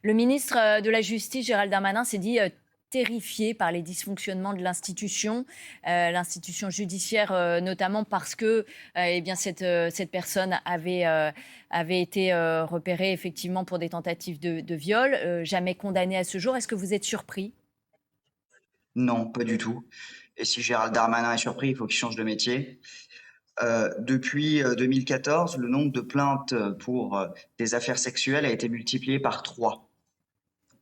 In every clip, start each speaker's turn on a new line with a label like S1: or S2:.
S1: Le ministre de la Justice, Gérald Darmanin, s'est dit terrifié par les dysfonctionnements de l'institution judiciaire, notamment parce que eh bien, cette personne avait été repérée effectivement pour des tentatives de viol, jamais condamnée à ce jour. Est-ce que vous êtes surpris?
S2: Non, pas du tout. Et si Gérald Darmanin est surpris, il faut qu'il change de métier. Depuis 2014, le nombre de plaintes pour des affaires sexuelles a été multiplié par 3.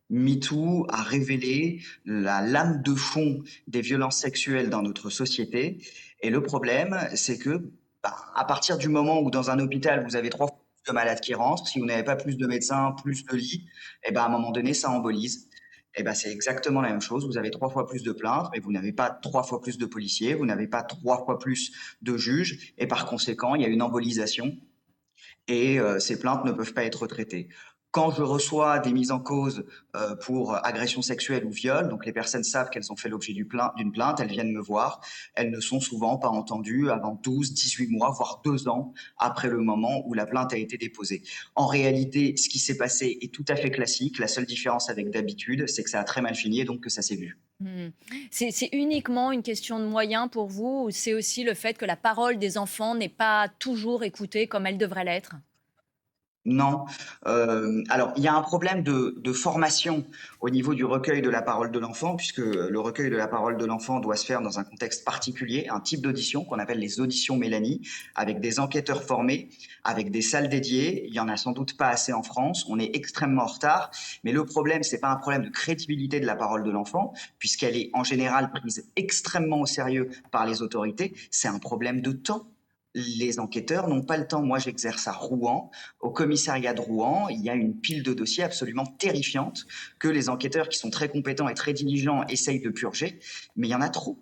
S2: MeToo a révélé la lame de fond des violences sexuelles dans notre société. Et le problème, c'est que, à partir du moment où dans un hôpital, vous avez 3 fois plus de malades qui rentrent, si vous n'avez pas plus de médecins, plus de lits, et ben, à un moment donné, ça embolise. Et ben, c'est exactement la même chose. Vous avez 3 fois plus de plaintes, mais vous n'avez pas 3 fois plus de policiers, vous n'avez pas 3 fois plus de juges, et par conséquent, il y a une embolisation et ces plaintes ne peuvent pas être traitées. Quand je reçois des mises en cause pour agression sexuelle ou viol, donc les personnes savent qu'elles ont fait l'objet d'une plainte, elles viennent me voir, elles ne sont souvent pas entendues avant 12, 18 mois, voire 2 ans après le moment où la plainte a été déposée. En réalité, ce qui s'est passé est tout à fait classique. La seule différence avec d'habitude, c'est que ça a très mal fini et donc que ça s'est vu.
S1: Hmm. C'est uniquement une question de moyens pour vous ou c'est aussi le fait que la parole des enfants n'est pas toujours écoutée comme elle devrait l'être?
S2: Non. Alors, il y a un problème de formation au niveau du recueil de la parole de l'enfant, puisque le recueil de la parole de l'enfant doit se faire dans un contexte particulier, un type d'audition qu'on appelle les auditions Mélanie, avec des enquêteurs formés, avec des salles dédiées. Il y en a sans doute pas assez en France. On est extrêmement en retard. Mais le problème, c'est pas un problème de crédibilité de la parole de l'enfant, puisqu'elle est en général prise extrêmement au sérieux par les autorités. C'est un problème de temps. Les enquêteurs n'ont pas le temps. Moi, j'exerce à Rouen. Au commissariat de Rouen, il y a une pile de dossiers absolument terrifiante que les enquêteurs qui sont très compétents et très diligents essayent de purger, mais il y en a trop.